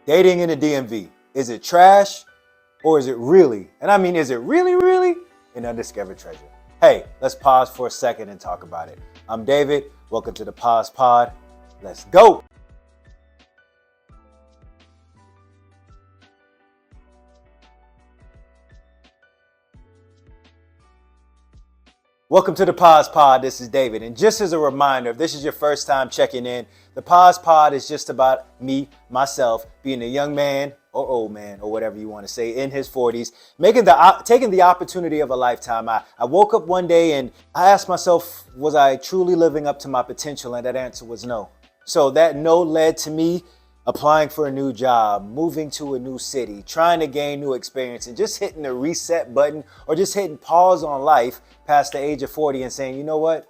Dating in the DMV. Is it trash or is it really? And I mean, is it really an undiscovered treasure? Hey, let's pause for a second and talk about it. I'm David. Welcome to the Pause Pod. Let's go. Welcome to the Pause Pod. This is David. And just as a reminder, if this is your first time checking in, the Pause Pod is just about me, myself, being a young man or old man or whatever you want to say in his 40s, taking the opportunity of a lifetime. I woke up one day and I asked myself, was I truly living up to my potential? And that answer was no. So that no led to me applying for a new job, moving to a new city, trying to gain new experience, and just hitting the reset button or just hitting pause on life past the age of 40 and saying, you know what,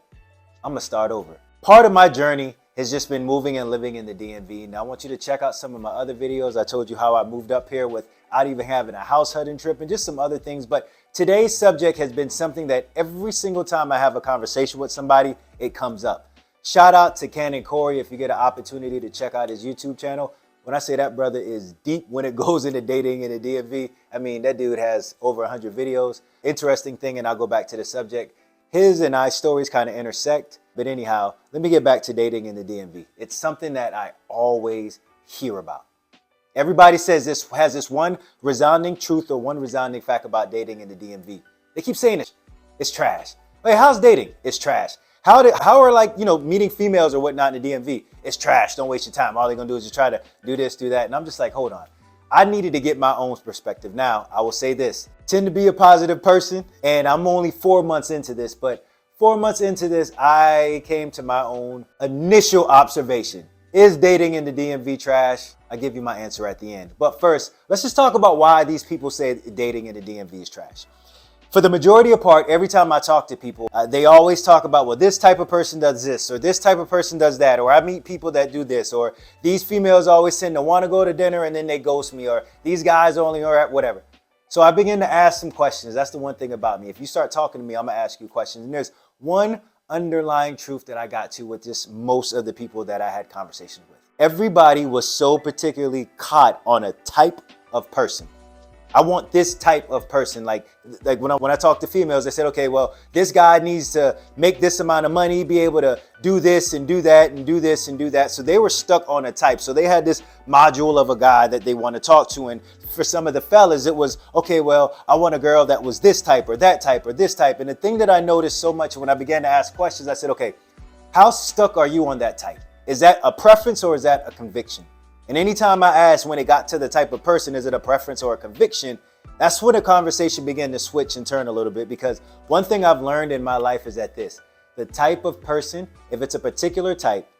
I'm gonna start over. Part of my journey has just been moving and living in the DMV. Now I want you to check out some of my other videos. I told you how I moved up here without even having a house hunting trip and just some other things. But today's subject has been something that every single time I have a conversation with somebody, it comes up. Shout out to Cannon Corey if you get an opportunity to check out his YouTube channel. When I say that brother is deep when it goes into dating in the DMV, I mean, that dude has over 100 videos. Interesting thing, and I'll go back to the subject. His and I stories kind of intersect. But anyhow, let me get back to dating in the DMV. It's something that I always hear about. Everybody says this has this one resounding truth or one resounding fact about dating in the DMV. They keep saying it's trash. Wait, how's dating? It's trash. How are meeting females or whatnot in the DMV? It's trash. Don't waste your time. All they're gonna do is just try to do this, do that. And I'm just like, hold on. I needed to get my own perspective. Now, I will say this, tend to be a positive person, and I'm only 4 months into this, but 4 months into this, I came to my own initial observation. Is dating in the DMV trash? I'll give you my answer at the end. But first, let's just talk about why these people say dating in the DMV is trash. For the majority of part, every time I talk to people, they always talk about, well, this type of person does this, or this type of person does that, or I meet people that do this, or these females always tend to want to go to dinner and then they ghost me, or these guys only, or whatever. So I begin to ask some questions. That's the one thing about me. If you start talking to me, I'm going to ask you questions. And there's one underlying truth that I got to with just most of the people that I had conversations with. Everybody was so particularly caught on a type of person. I want this type of person. Like when I talk to females, they said, okay, well, this guy needs to make this amount of money, be able to do this and do that and do this and do that. So they were stuck on a type. So they had this module of a guy that they want to talk to. And for some of the fellas, it was, okay, well, I want a girl that was this type or that type or this type. And the thing that I noticed so much when I began to ask questions, I said, okay, how stuck are you on that type? Is that a preference or is that a conviction? And anytime I asked when it got to the type of person, is it a preference or a conviction? That's when the conversation began to switch and turn a little bit, because one thing I've learned in my life is that the type of person, if it's a particular type,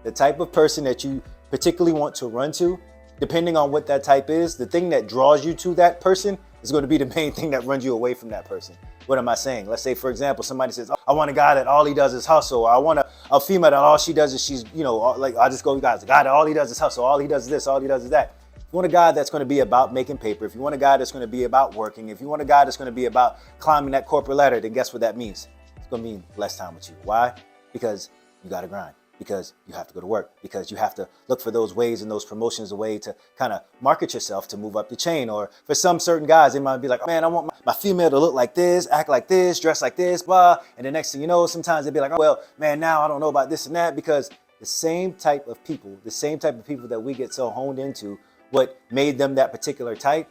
the type of person that you particularly want to run to, depending on what that type is, the thing that draws you to that person is going to be the main thing that runs you away from that person. What am I saying? Let's say, for example, somebody says, I want a guy that all he does is hustle. Or I want a female that all she does is I just go, guys, a guy that all he does is hustle. All he does is this, all he does is that. If you want a guy that's going to be about making paper, if you want a guy that's going to be about working, if you want a guy that's going to be about climbing that corporate ladder, then guess what that means? It's going to mean less time with you. Why? Because you got to grind. Because you have to go to work, because you have to look for those ways and those promotions, a way to kind of market yourself to move up the chain. Or for some certain guys, they might be like, oh, man, I want my female to look like this, act like this, dress like this, blah. And the next thing you know, sometimes they'd be like, oh, well, man, now I don't know about this and that, because the same type of people that we get so honed into, what made them that particular type,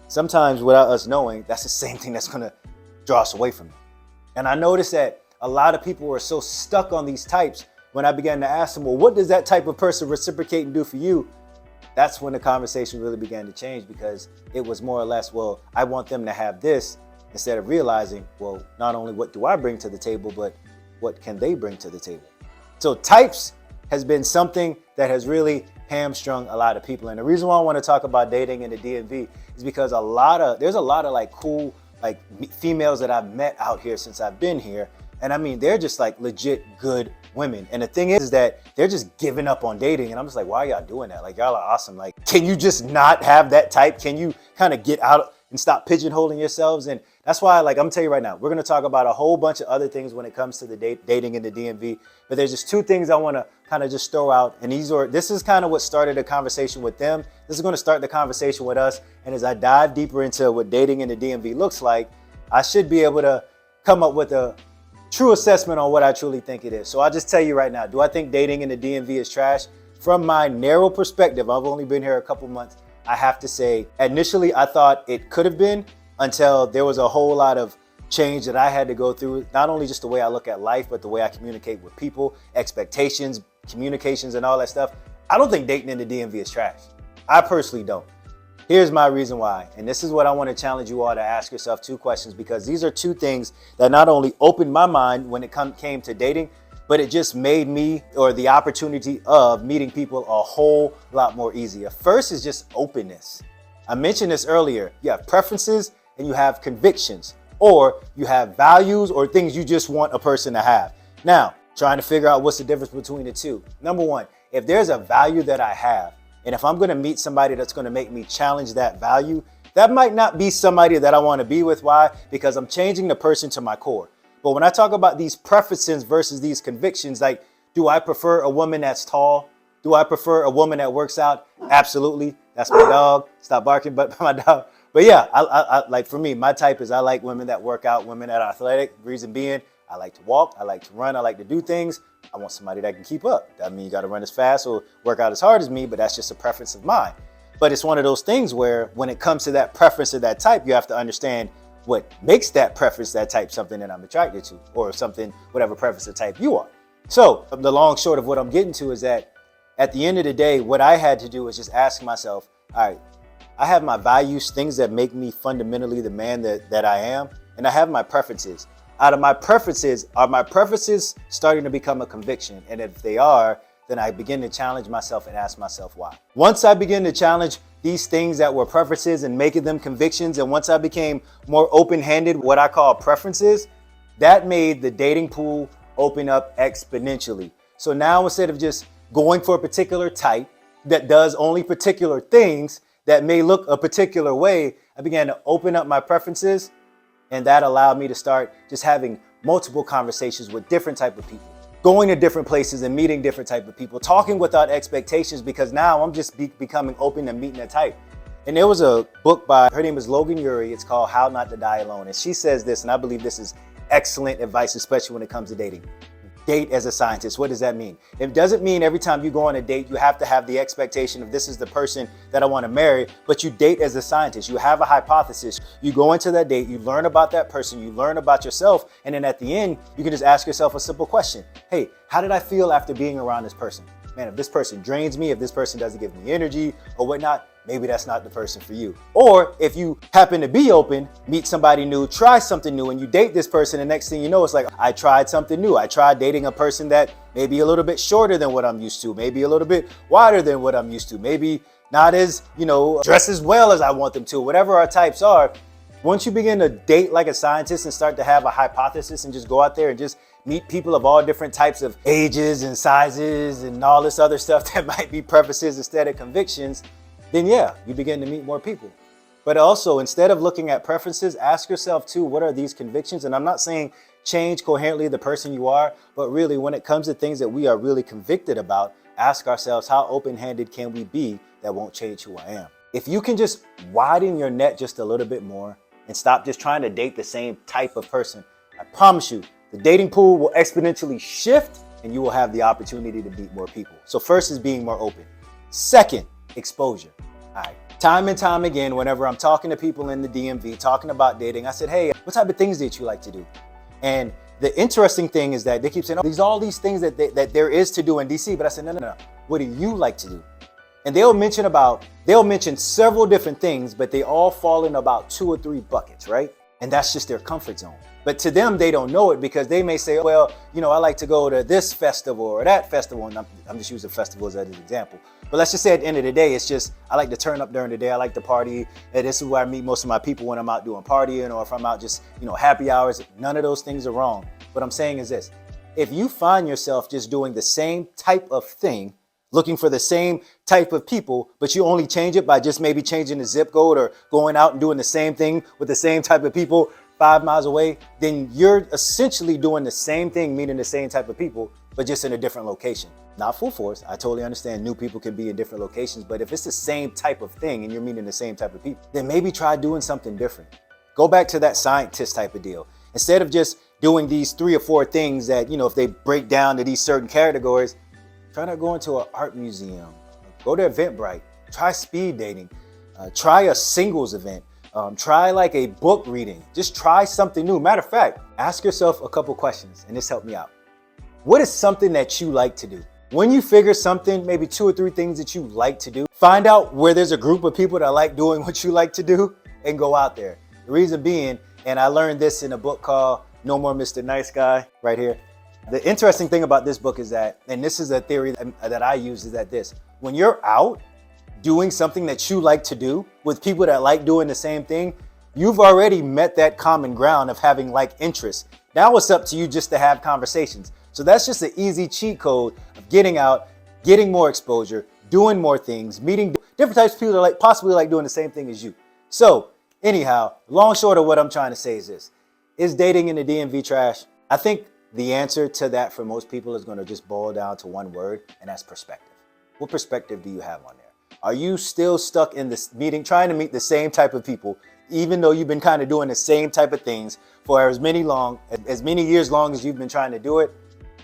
sometimes without us knowing, that's the same thing that's going to draw us away from them. And I noticed that a lot of people were so stuck on these types. When I began to ask them, well, what does that type of person reciprocate and do for you? That's when the conversation really began to change, because it was more or less, well, I want them to have this, instead of realizing, well, not only what do I bring to the table, but what can they bring to the table? So types has been something that has really hamstrung a lot of people. And the reason why I want to talk about dating in the DMV is because there's a lot of like cool, like females that I've met out here since I've been here. And I mean, they're just like legit good women. And the thing is that they're just giving up on dating. And I'm just like, why are y'all doing that? Like, y'all are awesome. Like, can you just not have that type? Can you kind of get out and stop pigeonholing yourselves. And that's why, like, I'm gonna tell you right now, we're gonna talk about a whole bunch of other things when it comes to the dating in the DMV. But there's just two things I want to kind of just throw out. And this is kind of what started the conversation with them. This is going to start the conversation with us. And as I dive deeper into what dating in the DMV looks like, I should be able to come up with a true assessment on what I truly think it is. So I'll just tell you right now, do I think dating in the DMV is trash? From my narrow perspective, I've only been here a couple months. I have to say, initially, I thought it could have been, until there was a whole lot of change that I had to go through, not only just the way I look at life, but the way I communicate with people, expectations, communications, and all that stuff. I don't think dating in the DMV is trash. I personally don't. Here's my reason why. And this is what I want to challenge you all to ask yourself two questions, because these are two things that not only opened my mind when it came to dating, but it just made me, or the opportunity of meeting people, a whole lot more easier. First is just openness. I mentioned this earlier. You have preferences and you have convictions, or you have values or things you just want a person to have. Now, trying to figure out what's the difference between the two. Number one, if there's a value that I have, and if I'm going to meet somebody that's going to make me challenge that value, that might not be somebody that I want to be with. Why? Because I'm changing the person to my core. But when I talk about these preferences versus these convictions, like, do I prefer a woman that's tall? Do I prefer a woman that works out? Absolutely. That's my dog. Stop barking, but my dog. But yeah, I like, for me, my type is I like women that work out, women that are athletic. Reason being, I like to walk, I like to run, I like to do things. I want somebody that can keep up. That means you got to run as fast or work out as hard as me, but that's just a preference of mine. But it's one of those things where when it comes to that preference of that type, you have to understand what makes that preference, that type, something that I'm attracted to, or something, whatever preference of type you are. So the long short of what I'm getting to is that at the end of the day, what I had to do is just ask myself, all right, I have my values, things that make me fundamentally the man that I am, and I have my preferences. Out of my preferences, are my preferences starting to become a conviction? And if they are, then I begin to challenge myself and ask myself why. Once I begin to challenge these things that were preferences and making them convictions, and once I became more open-handed, what I call preferences, that made the dating pool open up exponentially. So now, instead of just going for a particular type that does only particular things that may look a particular way, I began to open up my preferences, and that allowed me to start just having multiple conversations with different type of people, going to different places and meeting different type of people, talking without expectations, because now I'm just becoming open and meeting a type. And there was a book by, her name is Logan Ury. It's called How Not to Die Alone. And she says this, and I believe this is excellent advice, especially when it comes to dating. Date as a scientist. What does that mean? It doesn't mean every time you go on a date, you have to have the expectation of this is the person that I want to marry, but you date as a scientist. You have a hypothesis. You go into that date, you learn about that person, you learn about yourself, and then at the end, you can just ask yourself a simple question. Hey, how did I feel after being around this person? Man, if this person drains me, if this person doesn't give me energy or whatnot, maybe that's not the person for you. Or if you happen to be open, meet somebody new, try something new, and you date this person, the next thing you know, it's like, I tried something new. I tried dating a person that may be a little bit shorter than what I'm used to, maybe a little bit wider than what I'm used to, maybe not as, dress as well as I want them to, whatever our types are. Once you begin to date like a scientist and start to have a hypothesis and just go out there and just meet people of all different types of ages and sizes and all this other stuff that might be preferences instead of convictions, then yeah, you begin to meet more people. But also, instead of looking at preferences, ask yourself too, what are these convictions? And I'm not saying change coherently the person you are, but really when it comes to things that we are really convicted about, ask ourselves, how open-handed can we be that won't change who I am? If you can just widen your net just a little bit more and stop just trying to date the same type of person, I promise you, the dating pool will exponentially shift and you will have the opportunity to meet more people. So first is being more open. Second, exposure. All right. Time and time again, whenever I'm talking to people in the DMV, talking about dating, I said, hey, what type of things did you like to do? And the interesting thing is that they keep saying, oh, all these things that there is to do in DC. But I said, no. What do you like to do? And they'll mention several different things, but they all fall in about 2 or 3 buckets, right? And that's just their comfort zone. But to them, they don't know it because they may say, well, I like to go to this festival or that festival. And I'm just using festivals as an example. But let's just say at the end of the day, it's just, I like to turn up during the day. I like to party. And this is where I meet most of my people when I'm out doing partying or if I'm out just, happy hours. None of those things are wrong. What I'm saying is this. If you find yourself just doing the same type of thing looking for the same type of people, but you only change it by just maybe changing the zip code or going out and doing the same thing with the same type of people 5 miles away, then you're essentially doing the same thing, meeting the same type of people, but just in a different location. Not full force. I totally understand new people can be in different locations, but if it's the same type of thing and you're meeting the same type of people, then maybe try doing something different. Go back to that scientist type of deal. Instead of just doing these 3 or 4 things that, if they break down to these certain categories, try to go into an art museum, go to Eventbrite, try speed dating, try a singles event, try like a book reading, just try something new. Matter of fact, ask yourself a couple questions and this helped me out. What is something that you like to do? When you figure something, maybe 2 or 3 things that you like to do, find out where there's a group of people that like doing what you like to do and go out there. The reason being, and I learned this in a book called No More Mr. Nice Guy right here. The interesting thing about this book is that, and this is a theory that I use, is that when you're out doing something that you like to do with people that like doing the same thing, you've already met that common ground of having like interests. Now it's up to you just to have conversations. So that's just an easy cheat code of getting out, getting more exposure, doing more things, meeting different types of people that possibly like doing the same thing as you. So anyhow, long short of what I'm trying to say is this: is dating in the DMV trash? I think the answer to that for most people is going to just boil down to one word, and that's perspective. What perspective do you have on there? Are you still stuck in this meeting, trying to meet the same type of people, even though you've been kind of doing the same type of things for as many years long as you've been trying to do it?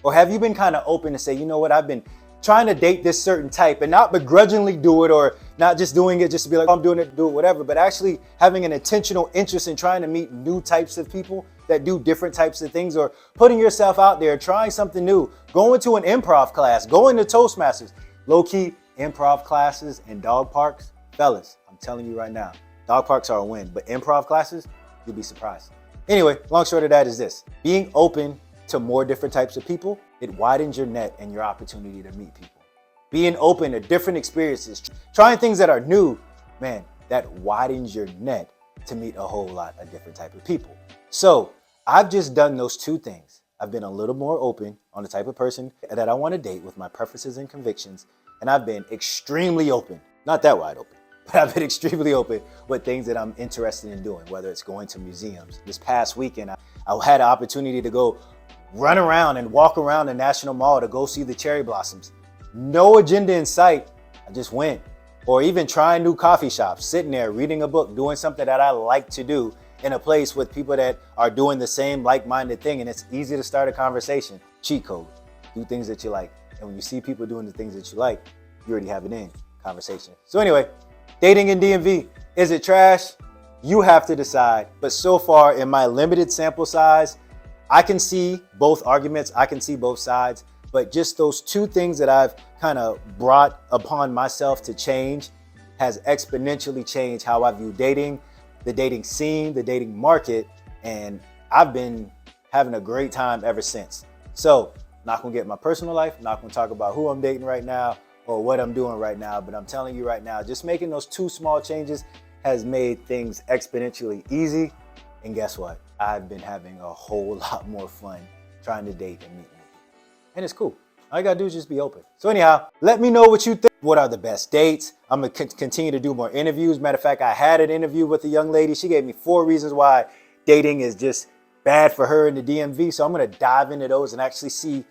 Or have you been kind of open to say, you know what, I've been trying to date this certain type and not begrudgingly do it, or not just doing it just to be like, oh, I'm doing it to do it, whatever, but actually having an intentional interest in trying to meet new types of people that do different types of things, or putting yourself out there, trying something new, going to an improv class, going to Toastmasters, low-key improv classes and dog parks. Fellas, I'm telling you right now, dog parks are a win, but improv classes, you'll be surprised. Anyway, long short of that is this: being open to more different types of people, it widens your net and your opportunity to meet people. Being open to different experiences, trying things that are new, man, that widens your net to meet a whole lot of different type of people. So I've just done those 2 things. I've been a little more open on the type of person that I want to date with my preferences and convictions, and I've been extremely open, not that wide open, but I've been extremely open with things that I'm interested in doing, whether it's going to museums. This past weekend, I had an opportunity to go run around and walk around the National Mall to go see the cherry blossoms. No agenda in sight, I just went. Or even trying new coffee shops, sitting there, reading a book, doing something that I like to do in a place with people that are doing the same like-minded thing, and it's easy to start a conversation. Cheat code, do things that you like. And when you see people doing the things that you like, you already have it in conversation. So anyway, dating in DMV, is it trash? You have to decide. But so far in my limited sample size, I can see both arguments, I can see both sides, but just those 2 things that I've kind of brought upon myself to change has exponentially changed how I view dating, the dating scene, the dating market, and I've been having a great time ever since. So, not gonna get my personal life, not gonna talk about who I'm dating right now or what I'm doing right now, but I'm telling you right now, just making those 2 small changes has made things exponentially easy. And guess what? I've been having a whole lot more fun trying to date and meet new people. And it's cool. All you gotta do is just be open. So anyhow, let me know what you think. What are the best dates? I'm gonna continue to do more interviews. Matter of fact, I had an interview with a young lady. She gave me 4 reasons why dating is just bad for her in the DMV. So I'm gonna dive into those and actually see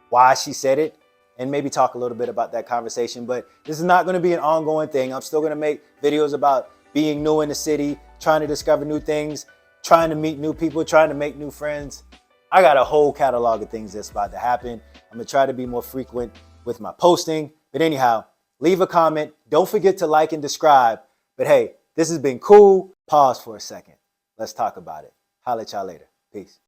why she said it and maybe talk a little bit about that conversation. But this is not gonna be an ongoing thing. I'm still gonna make videos about being new in the city, trying to discover new things, trying to meet new people, trying to make new friends. I got a whole catalog of things that's about to happen. I'm gonna try to be more frequent with my posting. But anyhow, leave a comment. Don't forget to like and subscribe. But hey, this has been cool. Pause for a second. Let's talk about it. Holla at y'all later. Peace.